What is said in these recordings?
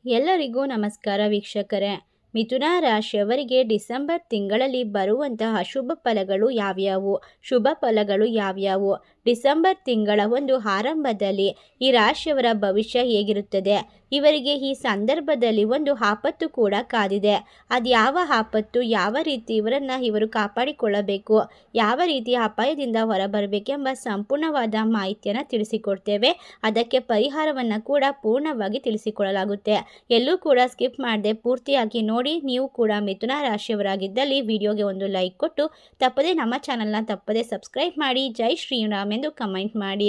ಎಲ್ಲರಿಗೂ ನಮಸ್ಕಾರ ವೀಕ್ಷಕರೇ. ಮಿಥುನ ರಾಶಿಯವರಿಗೆ ಡಿಸೆಂಬರ್ ತಿಂಗಳಲ್ಲಿ ಬರುವಂತಹ ಶುಭ ಫಲಗಳು ಯಾವ್ಯಾವು, ಶುಭ ಫಲಗಳು ಯಾವ್ಯಾವು, ಡಿಸೆಂಬರ್ ತಿಂಗಳ ಒಂದು ಆರಂಭದಲ್ಲಿ ಈ ರಾಶಿಯವರ ಭವಿಷ್ಯ ಹೇಗಿರುತ್ತದೆ, ಇವರಿಗೆ ಈ ಸಂದರ್ಭದಲ್ಲಿ ಒಂದು ಆಪತ್ತು ಕೂಡ ಕಾದಿದೆ. ಅದು ಯಾವ ಆಪತ್ತು, ಯಾವ ರೀತಿ ಇವರು ಕಾಪಾಡಿಕೊಳ್ಳಬೇಕು, ಯಾವ ರೀತಿ ಅಪಾಯದಿಂದ ಹೊರಬರಬೇಕೆಂಬ ಸಂಪೂರ್ಣವಾದ ಮಾಹಿತಿಯನ್ನು ತಿಳಿಸಿಕೊಡ್ತೇವೆ. ಅದಕ್ಕೆ ಪರಿಹಾರವನ್ನು ಕೂಡ ಪೂರ್ಣವಾಗಿ ತಿಳಿಸಿಕೊಡಲಾಗುತ್ತೆ. ಎಲ್ಲೂ ಕೂಡ ಸ್ಕಿಪ್ ಮಾಡದೆ ಪೂರ್ತಿಯಾಗಿ ನೋಡಿ. ನೀವು ಕೂಡ ಮಿಥುನ ರಾಶಿಯವರಾಗಿದ್ದಲ್ಲಿ ವಿಡಿಯೋಗೆ ಒಂದು ಲೈಕ್ ಕೊಟ್ಟು ತಪ್ಪದೆ ನಮ್ಮ ಚಾನಲ್ನ ತಪ್ಪದೆ ಸಬ್ಸ್ಕ್ರೈಬ್ ಮಾಡಿ. ಜೈ ಶ್ರೀರಾಮ್ ಎಂದು ಕಮೆಂಟ್ ಮಾಡಿ.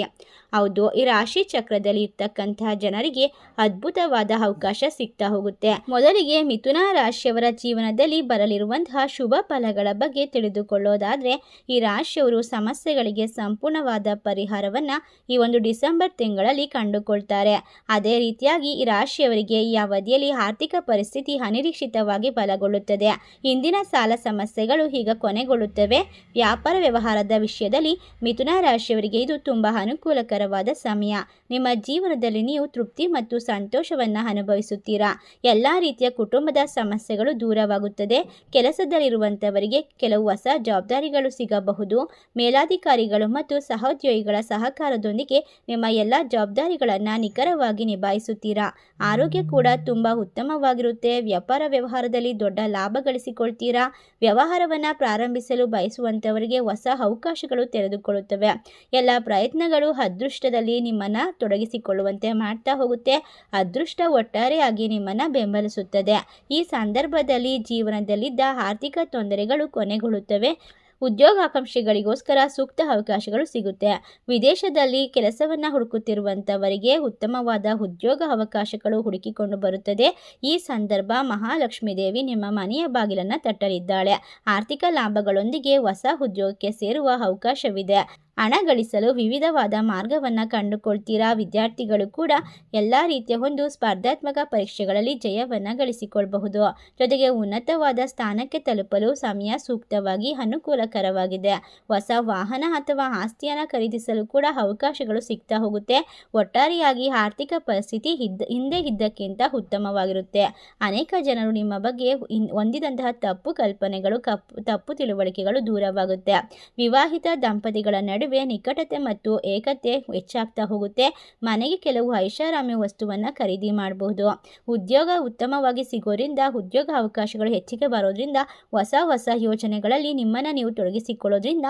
ಹೌದು, ಈ ರಾಶಿ ಚಕ್ರದಲ್ಲಿ ಇರ್ತಕ್ಕಂತಹ ಜನರಿಗೆ ಅದ್ಭುತವಾದ ಅವಕಾಶ ಸಿಗ್ತಾ ಹೋಗುತ್ತೆ. ಮೊದಲಿಗೆ ಮಿಥುನ ರಾಶಿಯವರ ಜೀವನದಲ್ಲಿ ಬರಲಿರುವಂತಹ ಶುಭ ಫಲಗಳ ಬಗ್ಗೆ ತಿಳಿದುಕೊಳ್ಳೋದಾದ್ರೆ, ಈ ರಾಶಿಯವರು ಸಮಸ್ಯೆಗಳಿಗೆ ಸಂಪೂರ್ಣವಾದ ಪರಿಹಾರವನ್ನ ಈ ಒಂದು ಡಿಸೆಂಬರ್ ತಿಂಗಳಲ್ಲಿ ಕಂಡುಕೊಳ್ತಾರೆ. ಅದೇ ರೀತಿಯಾಗಿ ಈ ರಾಶಿಯವರಿಗೆ ಈ ಅವಧಿಯಲ್ಲಿ ಆರ್ಥಿಕ ಪರಿಸ್ಥಿತಿ ಅನಿರೀಕ್ಷಿತವಾಗಿ ಬಲಗೊಳ್ಳುತ್ತದೆ. ಇಂದಿನ ಸಾಲ ಸಮಸ್ಯೆಗಳು ಈಗ ಕೊನೆಗೊಳ್ಳುತ್ತವೆ. ವ್ಯಾಪಾರ ವ್ಯವಹಾರದ ವಿಷಯದಲ್ಲಿ ಮಿಥುನ ರಾಶಿಯವರಿಗೆ ಇದು ತುಂಬಾ ಅನುಕೂಲಕರವಾದ ಸಮಯ. ನಿಮ್ಮ ಜೀವನದಲ್ಲಿ ನೀವು ತೃಪ್ತಿ ಮತ್ತು ಸಂತೋಷವನ್ನು ಅನುಭವಿಸುತ್ತೀರಾ. ಎಲ್ಲ ರೀತಿಯ ಕುಟುಂಬದ ಸಮಸ್ಯೆಗಳು ದೂರವಾಗುತ್ತದೆ. ಕೆಲಸದಲ್ಲಿರುವಂತವರಿಗೆ ಕೆಲವು ಹೊಸ ಜವಾಬ್ದಾರಿಗಳು ಸಿಗಬಹುದು. ಮೇಲಾಧಿಕಾರಿಗಳು ಮತ್ತು ಸಹೋದ್ಯೋಗಿಗಳ ಸಹಕಾರದೊಂದಿಗೆ ನಿಮ್ಮ ಎಲ್ಲ ಜವಾಬ್ದಾರಿಗಳನ್ನು ನಿಖರವಾಗಿ ನಿಭಾಯಿಸುತ್ತೀರಾ. ಆರೋಗ್ಯ ಕೂಡ ತುಂಬ ಉತ್ತಮವಾಗಿರುತ್ತೆ. ವ್ಯಾಪಾರ ವ್ಯವಹಾರದಲ್ಲಿ ದೊಡ್ಡ ಲಾಭ ಗಳಿಸಿಕೊಳ್ತೀರಾ. ವ್ಯವಹಾರವನ್ನು ಪ್ರಾರಂಭಿಸಲು ಬಯಸುವಂತವರಿಗೆ ಹೊಸ ಅವಕಾಶಗಳು ತೆರೆದುಕೊಳ್ಳುತ್ತವೆ. ಎಲ್ಲ ಪ್ರಯತ್ನಗಳು ಅದೃಷ್ಟದಲ್ಲಿ ನಿಮ್ಮನ್ನ ತೊಡಗಿಸಿಕೊಳ್ಳುವಂತೆ ಮಾಡ್ತಾ ಹೋಗುತ್ತೆ. ಅದೃಷ್ಟ ಒಟ್ಟಾರೆಯಾಗಿ ನಿಮ್ಮನ್ನ ಬೆಂಬಲಿಸುತ್ತದೆ. ಈ ಸಂದರ್ಭದಲ್ಲಿ ಜೀವನದಲ್ಲಿದ್ದ ಆರ್ಥಿಕ ತೊಂದರೆಗಳು ಕೊನೆಗೊಳ್ಳುತ್ತವೆ. ಉದ್ಯೋಗಾಕಾಂಕ್ಷಿಗಳಿಗೋಸ್ಕರ ಸೂಕ್ತ ಅವಕಾಶಗಳು ಸಿಗುತ್ತೆ. ವಿದೇಶದಲ್ಲಿ ಕೆಲಸವನ್ನು ಹುಡುಕುತ್ತಿರುವಂಥವರಿಗೆ ಉತ್ತಮವಾದ ಉದ್ಯೋಗ ಅವಕಾಶಗಳು ಹುಡುಕಿಕೊಂಡು ಬರುತ್ತದೆ. ಈ ಸಂದರ್ಭ ಮಹಾಲಕ್ಷ್ಮೀ ದೇವಿ ನಿಮ್ಮ ಮನೆಯ ಬಾಗಿಲನ್ನು ತಟ್ಟಲಿದ್ದಾಳೆ. ಆರ್ಥಿಕ ಲಾಭಗಳೊಂದಿಗೆ ಹೊಸ ಉದ್ಯೋಗಕ್ಕೆ ಸೇರುವ ಅವಕಾಶವಿದೆ. ಹಣ ಗಳಿಸಲು ವಿವಿಧವಾದ ಮಾರ್ಗವನ್ನು ಕಂಡುಕೊಳ್ತೀರಾ. ವಿದ್ಯಾರ್ಥಿಗಳು ಕೂಡ ಎಲ್ಲ ರೀತಿಯ ಒಂದು ಸ್ಪರ್ಧಾತ್ಮಕ ಪರೀಕ್ಷೆಗಳಲ್ಲಿ ಜಯವನ್ನು ಗಳಿಸಿಕೊಳ್ಳಬಹುದು. ಜೊತೆಗೆ ಉನ್ನತವಾದ ಸ್ಥಾನಕ್ಕೆ ತಲುಪಲು ಸಮಯ ಸೂಕ್ತವಾಗಿ ಅನುಕೂಲಕರವಾಗಿದೆ. ಹೊಸ ವಾಹನ ಅಥವಾ ಆಸ್ತಿಯನ್ನು ಖರೀದಿಸಲು ಕೂಡ ಅವಕಾಶಗಳು ಸಿಗ್ತಾ ಹೋಗುತ್ತೆ. ಒಟ್ಟಾರೆಯಾಗಿ ಆರ್ಥಿಕ ಪರಿಸ್ಥಿತಿ ಹಿಂದೆ ಇದ್ದಕ್ಕಿಂತ ಉತ್ತಮವಾಗಿರುತ್ತೆ. ಅನೇಕ ಜನರು ನಿಮ್ಮ ಬಗ್ಗೆ ಹೊಂದಿದಂತಹ ತಪ್ಪು ಕಲ್ಪನೆಗಳು, ತಪ್ಪು ತಿಳುವಳಿಕೆಗಳು ದೂರವಾಗುತ್ತೆ. ವಿವಾಹಿತ ದಂಪತಿಗಳ ನಡುವೆ ನಿಕಟತೆ ಮತ್ತು ಏಕತೆ ಹೆಚ್ಚಾಗ್ತಾ ಹೋಗುತ್ತೆ. ಮನೆಗೆ ಕೆಲವು ಐಷಾರಾಮಿ ವಸ್ತುವನ್ನು ಖರೀದಿ ಮಾಡಬಹುದು. ಉದ್ಯೋಗ ಉತ್ತಮವಾಗಿ ಸಿಗೋದ್ರಿಂದ, ಉದ್ಯೋಗ ಅವಕಾಶಗಳು ಹೆಚ್ಚಿಗೆ ಬರೋದ್ರಿಂದ, ಹೊಸ ಯೋಜನೆಗಳಲ್ಲಿ ನಿಮ್ಮನ್ನು ನೀವು ತೊಡಗಿಸಿಕೊಳ್ಳೋದ್ರಿಂದ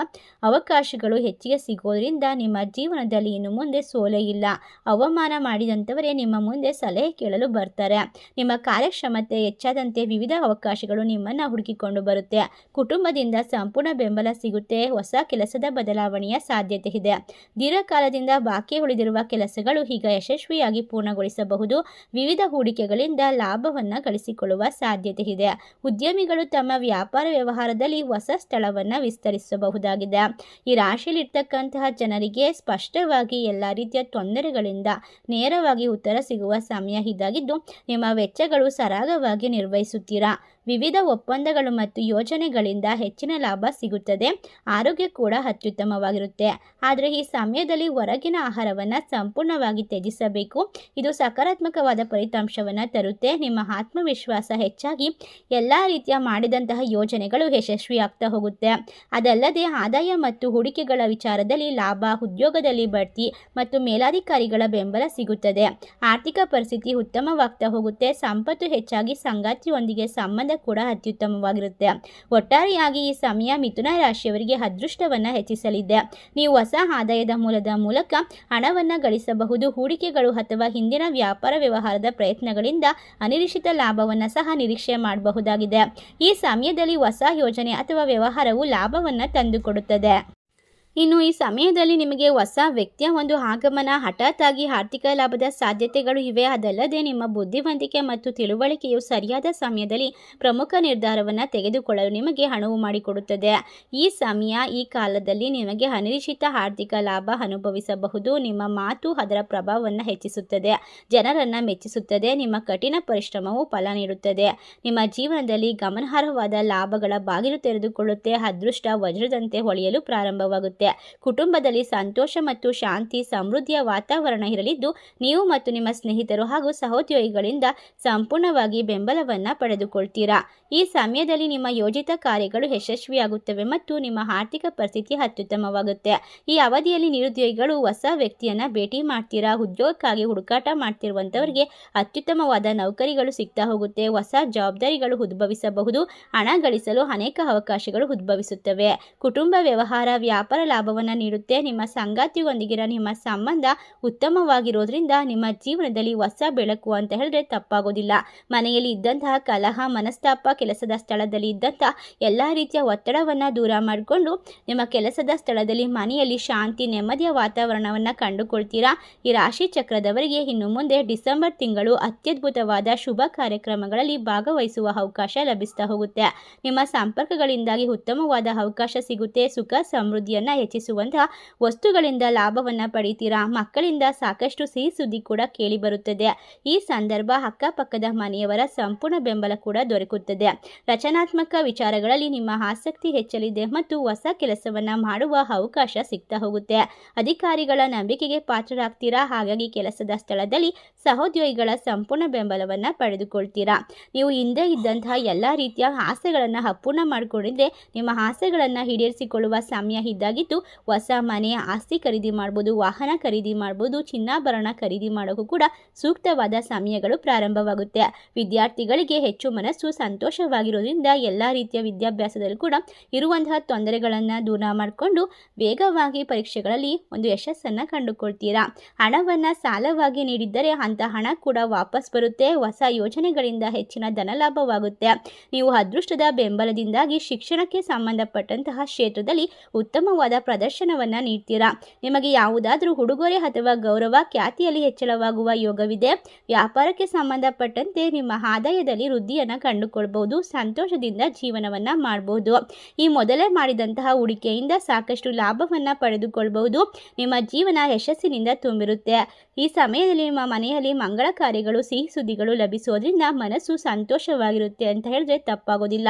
ಅವಕಾಶಗಳು ಹೆಚ್ಚಿಗೆ ಸಿಗೋದ್ರಿಂದ ನಿಮ್ಮ ಜೀವನದಲ್ಲಿ ಇನ್ನು ಮುಂದೆ ಸೋಲೆ ಇಲ್ಲ. ಅವಮಾನ ಮಾಡಿದಂಥವರೇ ನಿಮ್ಮ ಮುಂದೆ ಸಲಹೆ ಕೇಳಲು ಬರ್ತಾರೆ. ನಿಮ್ಮ ಕಾರ್ಯಕ್ಷಮತೆ ಹೆಚ್ಚಾದಂತೆ ವಿವಿಧ ಅವಕಾಶಗಳು ನಿಮ್ಮನ್ನು ಹುಡುಕಿಕೊಂಡು ಬರುತ್ತೆ. ಕುಟುಂಬದಿಂದ ಸಂಪೂರ್ಣ ಬೆಂಬಲ ಸಿಗುತ್ತೆ. ಹೊಸ ಕೆಲಸದ ಬದಲಾವಣೆಯ ಸಾಧ್ಯತೆ ಇದೆ. ದೀರ್ಘಕಾಲದಿಂದ ಬಾಕಿ ಉಳಿದಿರುವ ಕೆಲಸಗಳು ಈಗ ಯಶಸ್ವಿಯಾಗಿ ಪೂರ್ಣಗೊಳಿಸಬಹುದು. ವಿವಿಧ ಹೂಡಿಕೆಗಳಿಂದ ಲಾಭವನ್ನು ಗಳಿಸಿಕೊಳ್ಳುವ ಸಾಧ್ಯತೆ ಇದೆ. ಉದ್ಯಮಿಗಳು ತಮ್ಮ ವ್ಯಾಪಾರ ವ್ಯವಹಾರದಲ್ಲಿ ಹೊಸ ಸ್ಥಳವನ್ನು ವಿಸ್ತರಿಸಬಹುದಾಗಿದೆ. ಈ ರಾಶಿಯಲ್ಲಿರ್ತಕ್ಕಂತಹ ಜನರಿಗೆ ಸ್ಪಷ್ಟವಾಗಿ ಎಲ್ಲ ರೀತಿಯ ತೊಂದರೆಗಳಿಂದ ನೇರವಾಗಿ ಉತ್ತರ ಸಿಗುವ ಸಮಯ ಇದಾಗಿದ್ದು, ನಿಮ್ಮ ವೆಚ್ಚಗಳು ಸರಾಗವಾಗಿ ನಿರ್ವಹಿಸುತ್ತೀರಾ. ವಿವಿಧ ಒಪ್ಪಂದಗಳು ಮತ್ತು ಯೋಜನೆಗಳಿಂದ ಹೆಚ್ಚಿನ ಲಾಭ ಸಿಗುತ್ತದೆ. ಆರೋಗ್ಯ ಕೂಡ ಅತ್ಯುತ್ತಮವಾಗಿರುತ್ತೆ. ಆದರೆ ಈ ಸಮಯದಲ್ಲಿ ಹೊರಗಿನ ಆಹಾರವನ್ನು ಸಂಪೂರ್ಣವಾಗಿ ತ್ಯಜಿಸಬೇಕು. ಇದು ಸಕಾರಾತ್ಮಕವಾದ ಫಲಿತಾಂಶವನ್ನು ತರುತ್ತೆ. ನಿಮ್ಮ ಆತ್ಮವಿಶ್ವಾಸ ಹೆಚ್ಚಾಗಿ ಎಲ್ಲ ರೀತಿಯ ಮಾಡಿದಂತಹ ಯೋಜನೆಗಳು ಯಶಸ್ವಿಯಾಗ್ತಾ ಹೋಗುತ್ತೆ. ಅದಲ್ಲದೆ ಆದಾಯ ಮತ್ತು ಹೂಡಿಕೆಗಳ ವಿಚಾರದಲ್ಲಿ ಲಾಭ, ಉದ್ಯೋಗದಲ್ಲಿ ಬಡ್ತಿ ಮತ್ತು ಮೇಲಾಧಿಕಾರಿಗಳ ಬೆಂಬಲ ಸಿಗುತ್ತದೆ. ಆರ್ಥಿಕ ಪರಿಸ್ಥಿತಿ ಉತ್ತಮವಾಗ್ತಾ ಹೋಗುತ್ತೆ. ಸಂಪತ್ತು ಹೆಚ್ಚಾಗಿ ಸಂಗಾತಿಯೊಂದಿಗೆ ಸಂಬಂಧ ಕೂಡ ಅತ್ಯುತ್ತಮವಾಗಿರುತ್ತೆ. ಒಟ್ಟಾರೆಯಾಗಿ ಈ ಸಮಯ ಮಿಥುನ ರಾಶಿಯವರಿಗೆ ಅದೃಷ್ಟವನ್ನು ಹೆಚ್ಚಿಸಲಿದೆ. ನೀವು ಹೊಸ ಆದಾಯದ ಮೂಲಕ ಹಣವನ್ನು ಗಳಿಸಬಹುದು. ಹೂಡಿಕೆಗಳು ಅಥವಾ ಹಿಂದಿನ ವ್ಯಾಪಾರ ವ್ಯವಹಾರದ ಪ್ರಯತ್ನಗಳಿಂದ ಅನಿರೀಕ್ಷಿತ ಲಾಭವನ್ನು ಸಹ ನಿರೀಕ್ಷೆ ಮಾಡಬಹುದಾಗಿದೆ. ಈ ಸಮಯದಲ್ಲಿ ಹೊಸ ಯೋಜನೆ ಅಥವಾ ವ್ಯವಹಾರವು ಲಾಭವನ್ನು ತಂದುಕೊಡುತ್ತದೆ. ಇನ್ನು ಈ ಸಮಯದಲ್ಲಿ ನಿಮಗೆ ಹೊಸ ವ್ಯಕ್ತಿಯ ಒಂದು ಆಗಮನ, ಹಠಾತ್ ಆಗಿ ಆರ್ಥಿಕ ಲಾಭದ ಸಾಧ್ಯತೆಗಳು ಇವೆ. ಅದಲ್ಲದೆ ನಿಮ್ಮ ಬುದ್ಧಿವಂತಿಕೆ ಮತ್ತು ತಿಳುವಳಿಕೆಯು ಸರಿಯಾದ ಸಮಯದಲ್ಲಿ ಪ್ರಮುಖ ನಿರ್ಧಾರವನ್ನು ತೆಗೆದುಕೊಳ್ಳಲು ನಿಮಗೆ ಅನುವು ಮಾಡಿಕೊಡುತ್ತದೆ. ಈ ಸಮಯ, ಈ ಕಾಲದಲ್ಲಿ ನಿಮಗೆ ಅನಿರೀಕ್ಷಿತ ಆರ್ಥಿಕ ಲಾಭ ಅನುಭವಿಸಬಹುದು. ನಿಮ್ಮ ಮಾತು ಅದರ ಪ್ರಭಾವವನ್ನು ಹೆಚ್ಚಿಸುತ್ತದೆ, ಜನರನ್ನು ಮೆಚ್ಚಿಸುತ್ತದೆ. ನಿಮ್ಮ ಕಠಿಣ ಪರಿಶ್ರಮವು ಫಲ ನೀಡುತ್ತದೆ. ನಿಮ್ಮ ಜೀವನದಲ್ಲಿ ಗಮನಾರ್ಹವಾದ ಲಾಭಗಳ ಬಾಗಿಲು ತೆರೆದುಕೊಳ್ಳುತ್ತೆ. ಅದೃಷ್ಟ ವಜ್ರದಂತೆ ಹೊಳೆಯಲು ಪ್ರಾರಂಭವಾಗುತ್ತೆ. ಸಿಗುತ್ತೆ. ಕುಟುಂಬದಲ್ಲಿ ಸಂತೋಷ ಮತ್ತು ಶಾಂತಿ ಸಮೃದ್ಧಿಯ ವಾತಾವರಣ ಇರಲಿದ್ದು, ನೀವು ಮತ್ತು ನಿಮ್ಮ ಸ್ನೇಹಿತರು ಹಾಗೂ ಸಹೋದ್ಯೋಗಿಗಳಿಂದ ಸಂಪೂರ್ಣವಾಗಿ ಬೆಂಬಲವನ್ನು ಪಡೆದುಕೊಳ್ತೀರಾ. ಈ ಸಮಯದಲ್ಲಿ ನಿಮ್ಮ ಯೋಜಿತ ಕಾರ್ಯಗಳು ಯಶಸ್ವಿಯಾಗುತ್ತವೆ ಮತ್ತು ನಿಮ್ಮ ಆರ್ಥಿಕ ಪರಿಸ್ಥಿತಿ ಅತ್ಯುತ್ತಮವಾಗುತ್ತೆ. ಈ ಅವಧಿಯಲ್ಲಿ ನಿರುದ್ಯೋಗಿಗಳು ಹೊಸ ವ್ಯಕ್ತಿಯನ್ನು ಭೇಟಿ ಮಾಡ್ತೀರಾ. ಉದ್ಯೋಗಕ್ಕಾಗಿ ಹುಡುಕಾಟ ಮಾಡ್ತಿರುವಂಥವರಿಗೆ ಅತ್ಯುತ್ತಮವಾದ ನೌಕರಿಗಳು ಸಿಗ್ತಾ ಹೋಗುತ್ತೆ. ಹೊಸ ಜವಾಬ್ದಾರಿಗಳು ಉದ್ಭವಿಸಬಹುದು. ಹಣ ಗಳಿಸಲು ಅನೇಕ ಅವಕಾಶಗಳು ಉದ್ಭವಿಸುತ್ತವೆ. ಕುಟುಂಬ ವ್ಯವಹಾರ ವ್ಯಾಪಾರ ಲಾಭವನ್ನು ನೀಡುತ್ತೆ. ನಿಮ್ಮ ಸಂಗಾತಿಯೊಂದಿಗಿನ ನಿಮ್ಮ ಸಂಬಂಧ ಉತ್ತಮವಾಗಿರೋದ್ರಿಂದ ನಿಮ್ಮ ಜೀವನದಲ್ಲಿ ಹೊಸ ಬೆಳಕು ಅಂತ ಹೇಳಿದ್ರೆ ತಪ್ಪಾಗೋದಿಲ್ಲ. ಮನೆಯಲ್ಲಿ ಇದ್ದಂತಹ ಕಲಹ, ಮನಸ್ತಾಪ, ಕೆಲಸದ ಸ್ಥಳದಲ್ಲಿ ಇದ್ದಂತಹ ಎಲ್ಲ ರೀತಿಯ ಒತ್ತಡವನ್ನು ದೂರ ಮಾಡಿಕೊಂಡು ನಿಮ್ಮ ಕೆಲಸದ ಸ್ಥಳದಲ್ಲಿ ಮನೆಯಲ್ಲಿ ಶಾಂತಿ ನೆಮ್ಮದಿಯ ವಾತಾವರಣವನ್ನು ಕಂಡುಕೊಳ್ತೀರಾ. ಈ ರಾಶಿ ಚಕ್ರದವರಿಗೆ ಇನ್ನು ಮುಂದೆ ಡಿಸೆಂಬರ್ ತಿಂಗಳು ಅತ್ಯದ್ಭುತವಾದ ಶುಭ ಕಾರ್ಯಕ್ರಮಗಳಲ್ಲಿ ಭಾಗವಹಿಸುವ ಅವಕಾಶ ಲಭಿಸ್ತಾ ಹೋಗುತ್ತೆ. ನಿಮ್ಮ ಸಂಪರ್ಕಗಳಿಂದಾಗಿ ಉತ್ತಮವಾದ ಅವಕಾಶ ಸಿಗುತ್ತೆ. ಸುಖ ಸಮೃದ್ಧಿಯನ್ನು ಹೆಚ್ಚಿಸುವಂತಹ ವಸ್ತುಗಳಿಂದ ಲಾಭವನ್ನು ಪಡಿತೀರಾ. ಮಕ್ಕಳಿಂದ ಸಾಕಷ್ಟು ಸಿಹಿ ಸುದ್ದಿ ಕೂಡ ಕೇಳಿ ಬರುತ್ತದೆ. ಈ ಸಂದರ್ಭ ಅಕ್ಕಪಕ್ಕದ ಮನೆಯವರ ಸಂಪೂರ್ಣ ಬೆಂಬಲ ಕೂಡ ದೊರಕುತ್ತದೆ. ರಚನಾತ್ಮಕ ವಿಚಾರಗಳಲ್ಲಿ ನಿಮ್ಮ ಆಸಕ್ತಿ ಹೆಚ್ಚಲಿದೆ ಮತ್ತು ಹೊಸ ಕೆಲಸವನ್ನು ಮಾಡುವ ಅವಕಾಶ ಸಿಗ್ತಾ ಹೋಗುತ್ತೆ. ಅಧಿಕಾರಿಗಳ ನಂಬಿಕೆಗೆ ಪಾತ್ರರಾಗ್ತೀರಾ. ಹಾಗಾಗಿ ಕೆಲಸದ ಸ್ಥಳದಲ್ಲಿ ಸಹೋದ್ಯೋಗಿಗಳ ಸಂಪೂರ್ಣ ಬೆಂಬಲವನ್ನು ಪಡೆದುಕೊಳ್ತೀರಾ. ನೀವು ಹಿಂದೆ ಇದ್ದಂತಹ ಎಲ್ಲ ರೀತಿಯ ಆಸೆಗಳನ್ನು ಅಪೂರ್ಣ ಮಾಡಿಕೊಂಡಿದ್ರೆ ನಿಮ್ಮ ಆಸೆಗಳನ್ನು ಈಡೇರಿಸಿಕೊಳ್ಳುವ ಸಮಯ ಇದ್ದಾಗಿದ್ದು, ಹೊಸ ಮನೆ, ಆಸ್ತಿ ಖರೀದಿ ಮಾಡ್ಬೋದು, ವಾಹನ ಖರೀದಿ ಮಾಡ್ಬೋದು, ಚಿನ್ನಾಭರಣ ಖರೀದಿ ಮಾಡೋಕ್ಕೂ ಕೂಡ ಸೂಕ್ತವಾದ ಸಮಯಗಳು ಪ್ರಾರಂಭವಾಗುತ್ತೆ. ವಿದ್ಯಾರ್ಥಿಗಳಿಗೆ ಹೆಚ್ಚು ಮನಸ್ಸು ಸಂತೋಷವಾಗಿರೋದ್ರಿಂದ ಎಲ್ಲ ರೀತಿಯ ವಿದ್ಯಾಭ್ಯಾಸದಲ್ಲೂ ಕೂಡ ಇರುವಂತಹ ತೊಂದರೆಗಳನ್ನು ದೂರ ಮಾಡಿಕೊಂಡು ವೇಗವಾಗಿ ಪರೀಕ್ಷೆಗಳಲ್ಲಿ ಒಂದು ಯಶಸ್ಸನ್ನು ಕಂಡುಕೊಳ್ತೀರಾ. ಹಣವನ್ನು ಸಾಲವಾಗಿ ನೀಡಿದ್ದರೆ ಅಂಥ ಹಣ ಕೂಡ ವಾಪಸ್ ಬರುತ್ತೆ. ಹೊಸ ಯೋಜನೆಗಳಿಂದ ಹೆಚ್ಚಿನ ಧನಲಾಭವಾಗುತ್ತೆ. ನೀವು ಅದೃಷ್ಟದ ಬೆಂಬಲದಿಂದಾಗಿ ಶಿಕ್ಷಣಕ್ಕೆ ಸಂಬಂಧಪಟ್ಟಂತಹ ಕ್ಷೇತ್ರದಲ್ಲಿ ಉತ್ತಮವಾದ ಪ್ರದರ್ಶನವನ್ನು ನೀಡ್ತೀರಾ. ನಿಮಗೆ ಯಾವುದಾದ್ರೂ ಉಡುಗೊರೆ ಅಥವಾ ಗೌರವ, ಖ್ಯಾತಿಯಲ್ಲಿ ಹೆಚ್ಚಳವಾಗುವ ಯೋಗವಿದೆ. ವ್ಯಾಪಾರಕ್ಕೆ ಸಂಬಂಧಪಟ್ಟಂತೆ ನಿಮ್ಮ ಆದಾಯದಲ್ಲಿ ವೃದ್ಧಿಯನ್ನು ಕಂಡುಕೊಳ್ಬಹುದು. ಸಂತೋಷದಿಂದ ಜೀವನವನ್ನು ಮಾಡಬಹುದು. ಈ ಮೊದಲೇ ಮಾಡಿದಂತಹ ಹೂಡಿಕೆಯಿಂದ ಸಾಕಷ್ಟು ಲಾಭವನ್ನು ಪಡೆದುಕೊಳ್ಳಬಹುದು. ನಿಮ್ಮ ಜೀವನ ಯಶಸ್ಸಿನಿಂದ ತುಂಬಿರುತ್ತೆ. ಈ ಸಮಯದಲ್ಲಿ ನಿಮ್ಮ ಮನೆಯಲ್ಲಿ ಮಂಗಳ ಕಾರ್ಯಗಳು, ಸಿಹಿ ಸುದ್ದಿಗಳು ಲಭಿಸೋದ್ರಿಂದ ಮನಸ್ಸು ಸಂತೋಷವಾಗಿರುತ್ತೆ ಅಂತ ಹೇಳಿದ್ರೆ ತಪ್ಪಾಗೋದಿಲ್ಲ.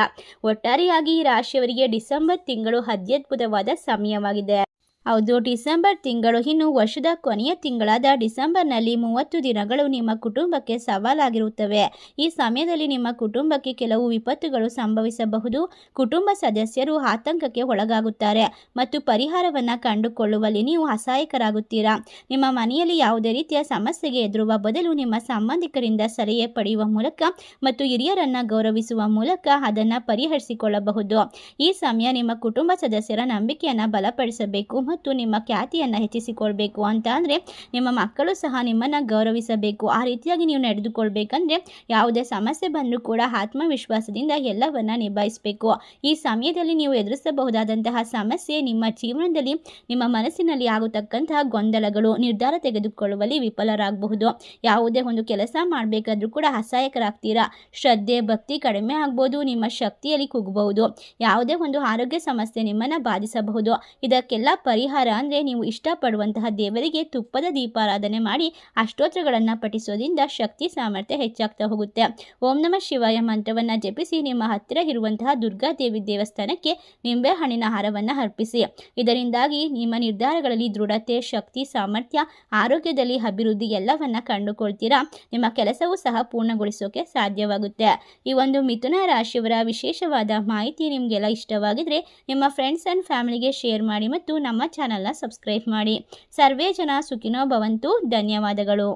ಒಟ್ಟಾರೆಯಾಗಿ ಈ ರಾಶಿಯವರಿಗೆ ಡಿಸೆಂಬರ್ ತಿಂಗಳು ಅತ್ಯದ್ಭುತವಾದ ಸಮಯವಾಗಿದೆ. ಹೌದು, ಡಿಸೆಂಬರ್ ತಿಂಗಳು ಇನ್ನು ವರ್ಷದ ಕೊನೆಯ ತಿಂಗಳಾದ ಡಿಸೆಂಬರ್ನಲ್ಲಿ 30 ದಿನಗಳು ನಿಮ್ಮ ಕುಟುಂಬಕ್ಕೆ ಸವಾಲಾಗಿರುತ್ತವೆ. ಈ ಸಮಯದಲ್ಲಿ ನಿಮ್ಮ ಕುಟುಂಬಕ್ಕೆ ಕೆಲವು ವಿಪತ್ತುಗಳು ಸಂಭವಿಸಬಹುದು. ಕುಟುಂಬ ಸದಸ್ಯರು ಆತಂಕಕ್ಕೆ ಒಳಗಾಗುತ್ತಾರೆ ಮತ್ತು ಪರಿಹಾರವನ್ನು ಕಂಡುಕೊಳ್ಳುವಲ್ಲಿ ನೀವು ಅಸಹಾಯಕರಾಗುತ್ತೀರಾ. ನಿಮ್ಮ ಮನೆಯಲ್ಲಿ ಯಾವುದೇ ರೀತಿಯ ಸಮಸ್ಯೆಗೆ ಎದುರುವ ಬದಲು ನಿಮ್ಮ ಸಂಬಂಧಿಕರಿಂದ ಸಲಹೆ ಪಡೆಯುವ ಮೂಲಕ ಮತ್ತು ಹಿರಿಯರನ್ನು ಗೌರವಿಸುವ ಮೂಲಕ ಅದನ್ನು ಪರಿಹರಿಸಿಕೊಳ್ಳಬಹುದು. ಈ ಸಮಯ ನಿಮ್ಮ ಕುಟುಂಬ ಸದಸ್ಯರ ನಂಬಿಕೆಯನ್ನು ಬಲಪಡಿಸಬೇಕು ಮತ್ತು ನಿಮ್ಮ ಖ್ಯಾತಿಯನ್ನು ಹೆಚ್ಚಿಸಿಕೊಳ್ಬೇಕು ಅಂತ ಅಂದರೆ ನಿಮ್ಮ ಮಕ್ಕಳು ಸಹ ನಿಮ್ಮನ್ನು ಗೌರವಿಸಬೇಕು. ಆ ರೀತಿಯಾಗಿ ನೀವು ನಡೆದುಕೊಳ್ಬೇಕಂದ್ರೆ ಯಾವುದೇ ಸಮಸ್ಯೆ ಬಂದರೂ ಕೂಡ ಆತ್ಮವಿಶ್ವಾಸದಿಂದ ಎಲ್ಲವನ್ನ ನಿಭಾಯಿಸಬೇಕು. ಈ ಸಮಯದಲ್ಲಿ ನೀವು ಎದುರಿಸಬಹುದಾದಂತಹ ಸಮಸ್ಯೆ ನಿಮ್ಮ ಜೀವನದಲ್ಲಿ ನಿಮ್ಮ ಮನಸ್ಸಿನಲ್ಲಿ ಆಗತಕ್ಕಂತಹ ಗೊಂದಲಗಳು, ನಿರ್ಧಾರ ತೆಗೆದುಕೊಳ್ಳುವಲ್ಲಿ ವಿಫಲರಾಗಬಹುದು. ಯಾವುದೇ ಒಂದು ಕೆಲಸ ಮಾಡಬೇಕಾದ್ರೂ ಕೂಡ ಅಸಹಾಯಕರಾಗ್ತೀರಾ. ಶ್ರದ್ಧೆ, ಭಕ್ತಿ ಕಡಿಮೆ ಆಗ್ಬೋದು. ನಿಮ್ಮ ಶಕ್ತಿಯಲ್ಲಿ ಕುಗ್ಗಬಹುದು. ಯಾವುದೇ ಒಂದು ಆರೋಗ್ಯ ಸಮಸ್ಯೆ ನಿಮ್ಮನ್ನು ಬಾಧಿಸಬಹುದು. ಇದಕ್ಕೆಲ್ಲ ಪರಿಹಾರ ಅಂದರೆ ನೀವು ಇಷ್ಟಪಡುವಂತಹ ದೇವರಿಗೆ ತುಪ್ಪದ ದೀಪಾರಾಧನೆ ಮಾಡಿ ಅಷ್ಟೋತ್ರಗಳನ್ನು ಪಠಿಸೋದ್ರಿಂದ ಶಕ್ತಿ ಸಾಮರ್ಥ್ಯ ಹೆಚ್ಚಾಗ್ತಾ ಹೋಗುತ್ತೆ. ಓಂ ನಮಃ ಶಿವಾಯ ಮಂತ್ರವನ್ನು ಜಪಿಸಿ ನಿಮ್ಮ ಹತ್ತಿರ ಇರುವಂತಹ ದುರ್ಗಾದೇವಿ ದೇವಸ್ಥಾನಕ್ಕೆ ನಿಂಬೆ ಹಣ್ಣಿನ ಹಾರವನ್ನು ಅರ್ಪಿಸಿ. ಇದರಿಂದಾಗಿ ನಿಮ್ಮ ನಿರ್ಧಾರಗಳಲ್ಲಿ ದೃಢತೆ, ಶಕ್ತಿ, ಸಾಮರ್ಥ್ಯ, ಆರೋಗ್ಯದಲ್ಲಿ ಅಭಿವೃದ್ಧಿ ಎಲ್ಲವನ್ನ ಕಂಡುಕೊಳ್ತೀರಾ. ನಿಮ್ಮ ಕೆಲಸವೂ ಸಹ ಪೂರ್ಣಗೊಳಿಸೋಕೆ ಸಾಧ್ಯವಾಗುತ್ತೆ. ಈ ಒಂದು ಮಿಥುನ ರಾಶಿಯವರ ವಿಶೇಷವಾದ ಮಾಹಿತಿ ನಿಮಗೆಲ್ಲ ಇಷ್ಟವಾಗಿದ್ರೆ ನಿಮ್ಮ ಫ್ರೆಂಡ್ಸ್ ಆ್ಯಂಡ್ ಫ್ಯಾಮಿಲಿಗೆ ಶೇರ್ ಮಾಡಿ ಮತ್ತು ನಮ್ಮ ಚಾನಲ್ನ ಸಬ್ಸ್ಕ್ರೈಬ್ ಮಾಡಿ. ಸರ್ವೇ ಜನ ಸುಖಿನೋ ಭವಂತು. ಧನ್ಯವಾದಗಳು.